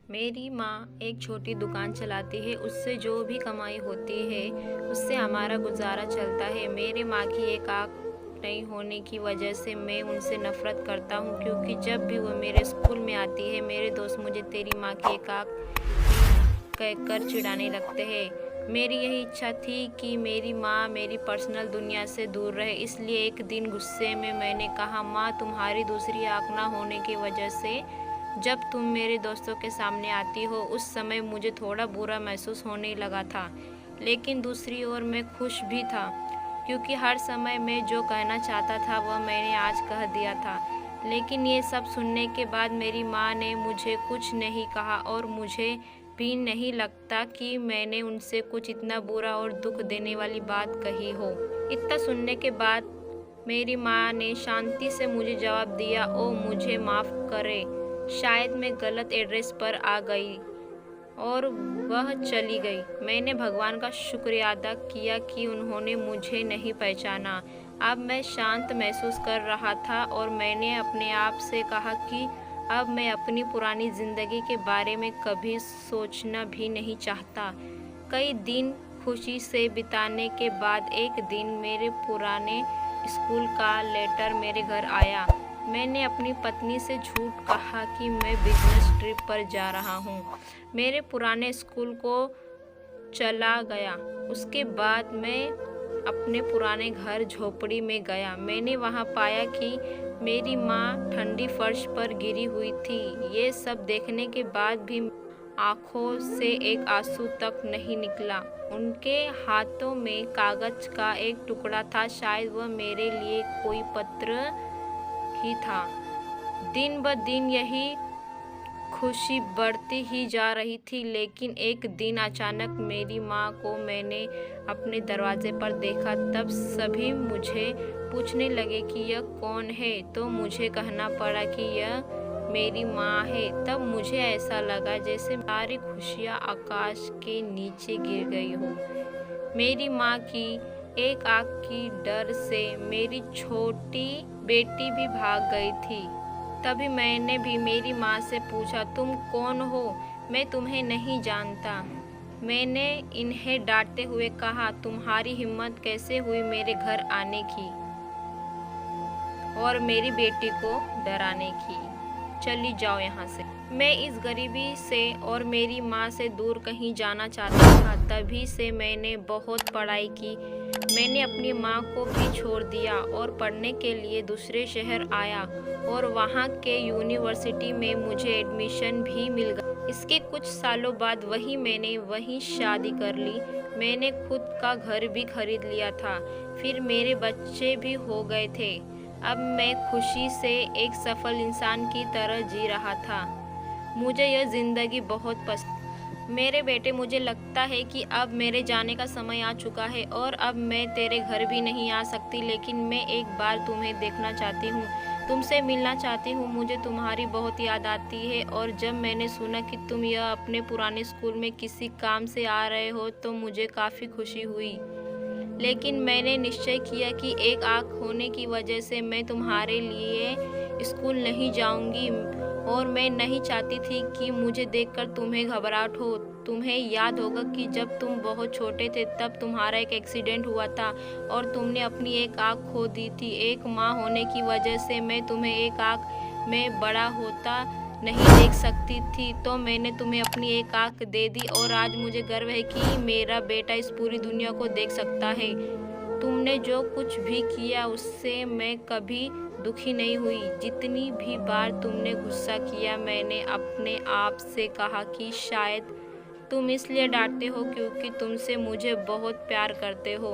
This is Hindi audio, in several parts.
मेरी माँ एक छोटी दुकान चलाती है। उससे जो भी कमाई होती है उससे हमारा गुजारा चलता है। मेरे माँ की एक आँख नहीं होने की वजह से मैं उनसे नफ़रत करता हूँ, क्योंकि जब भी वो मेरे स्कूल में आती है मेरे दोस्त मुझे तेरी माँ की एक आँख कहकर चिढ़ाने लगते हैं। मेरी यही इच्छा थी कि मेरी माँ मेरी पर्सनल दुनिया से दूर रहे, इसलिए एक दिन गुस्से में मैंने कहा, माँ तुम्हारी दूसरी आँख ना होने की वजह से जब तुम मेरे दोस्तों के सामने आती हो उस समय मुझे थोड़ा बुरा महसूस होने लगा था, लेकिन दूसरी ओर मैं खुश भी था, क्योंकि हर समय मैं जो कहना चाहता था वह मैंने आज कह दिया था। लेकिन ये सब सुनने के बाद मेरी माँ ने मुझे कुछ नहीं कहा और मुझे भी नहीं लगता कि मैंने उनसे कुछ इतना बुरा और दुख देने वाली बात कही हो। इतना सुनने के बाद मेरी माँ ने शांति से मुझे जवाब दिया, ओ मुझे माफ़ करे, शायद मैं गलत एड्रेस पर आ गई, और वह चली गई। मैंने भगवान का शुक्रिया अदा किया कि उन्होंने मुझे नहीं पहचाना। अब मैं शांत महसूस कर रहा था और मैंने अपने आप से कहा कि अब मैं अपनी पुरानी ज़िंदगी के बारे में कभी सोचना भी नहीं चाहता। कई दिन खुशी से बिताने के बाद एक दिन मेरे पुराने स्कूल का लेटर मेरे घर आया। मैंने अपनी पत्नी से झूठ कहा कि मैं बिजनेस ट्रिप पर जा रहा हूँ। मेरे पुराने स्कूल को चला गया। उसके बाद मैं अपने पुराने घर झोपड़ी में गया। मैंने वहाँ पाया कि मेरी माँ ठंडी फर्श पर गिरी हुई थी। ये सब देखने के बाद भी आँखों से एक आंसू तक नहीं निकला। उनके हाथों में कागज का एक टुकड़ा था, शायद वह मेरे लिए कोई पत्र ही था। दिन ब दिन यही खुशी बढ़ती ही जा रही थी, लेकिन एक दिन अचानक मेरी माँ को मैंने अपने दरवाजे पर देखा। तब सभी मुझे पूछने लगे कि यह कौन है, तो मुझे कहना पड़ा कि यह मेरी माँ है। तब मुझे ऐसा लगा जैसे सारी खुशियाँ आकाश के नीचे गिर गई हो। मेरी माँ की एक आँख की डर से मेरी छोटी बेटी भी भाग गई थी। तभी मैंने भी मेरी माँ से पूछा, तुम कौन हो? मैं तुम्हें नहीं जानता। मैंने इन्हें डांटते हुए कहा, तुम्हारी हिम्मत कैसे हुई मेरे घर आने की और मेरी बेटी को डराने की? चली जाओ यहाँ से। मैं इस गरीबी से और मेरी माँ से दूर कहीं जाना चाहता था। तभी से मैंने बहुत पढ़ाई की। मैंने अपनी माँ को भी छोड़ दिया और पढ़ने के लिए दूसरे शहर आया, और वहाँ के यूनिवर्सिटी में मुझे एडमिशन भी मिल गया। इसके कुछ सालों बाद मैंने वहीं शादी कर ली। मैंने खुद का घर भी खरीद लिया था। फिर मेरे बच्चे भी हो गए थे। अब मैं खुशी से एक सफल इंसान की तरह जी रहा था। मुझे यह ज़िंदगी बहुत पसंद। मेरे बेटे, मुझे लगता है कि अब मेरे जाने का समय आ चुका है और अब मैं तेरे घर भी नहीं आ सकती, लेकिन मैं एक बार तुम्हें देखना चाहती हूँ, तुमसे मिलना चाहती हूँ। मुझे तुम्हारी बहुत याद आती है, और जब मैंने सुना कि तुम यह अपने पुराने स्कूल में किसी काम से आ रहे हो तो मुझे काफ़ी खुशी हुई। लेकिन मैंने निश्चय किया कि एक आँख होने की वजह से मैं तुम्हारे लिए स्कूल नहीं जाऊंगी, और मैं नहीं चाहती थी कि मुझे देखकर तुम्हें घबराहट हो। तुम्हें याद होगा कि जब तुम बहुत छोटे थे तब तुम्हारा एक एक्सीडेंट हुआ था और तुमने अपनी एक आँख खो दी थी। एक माँ होने की वजह से मैं तुम्हें एक आँख में बड़ा होता नहीं देख सकती थी, तो मैंने तुम्हें अपनी एक आँख दे दी, और आज मुझे गर्व है कि मेरा बेटा इस पूरी दुनिया को देख सकता है। तुमने जो कुछ भी किया उससे मैं कभी दुखी नहीं हुई। जितनी भी बार तुमने गुस्सा किया, मैंने अपने आप से कहा कि शायद तुम इसलिए डांटते हो क्योंकि तुमसे मुझे बहुत प्यार करते हो।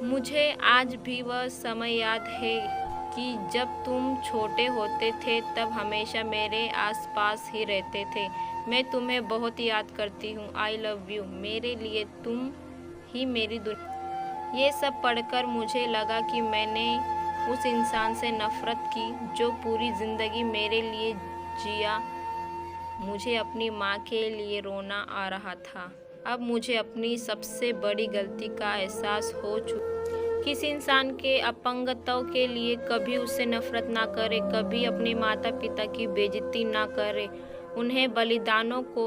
मुझे आज भी वह समय याद है कि जब तुम छोटे होते थे तब हमेशा मेरे आसपास ही रहते थे। मैं तुम्हें बहुत याद करती हूँ। I love you. मेरे लिए तुम ही मेरी दुनिया। ये सब पढ़कर मुझे लगा कि मैंने उस इंसान से नफ़रत की जो पूरी ज़िंदगी मेरे लिए जिया। मुझे अपनी माँ के लिए रोना आ रहा था। अब मुझे अपनी सबसे बड़ी गलती का एहसास हो चुका। किसी इंसान के अपंगत्व के लिए कभी उससे नफरत ना करे, कभी अपने माता पिता की बेइज्जती ना करे। उन्हें बलिदानों को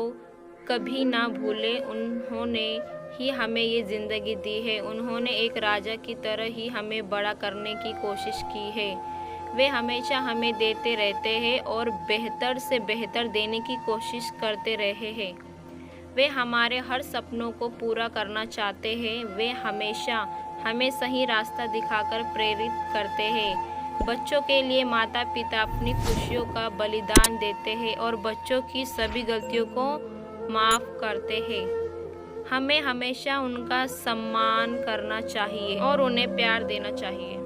कभी ना भूलें। उन्होंने ही हमें ये ज़िंदगी दी है। उन्होंने एक राजा की तरह ही हमें बड़ा करने की कोशिश की है। वे हमेशा हमें देते रहते हैं और बेहतर से बेहतर देने की कोशिश करते रहे हैं। वे हमारे हर सपनों को पूरा करना चाहते हैं। वे हमेशा हमें सही रास्ता दिखाकर प्रेरित करते हैं। बच्चों के लिए माता पिता अपनी खुशियों का बलिदान देते हैं और बच्चों की सभी गलतियों को माफ़ करते हैं। हमें हमेशा उनका सम्मान करना चाहिए और उन्हें प्यार देना चाहिए।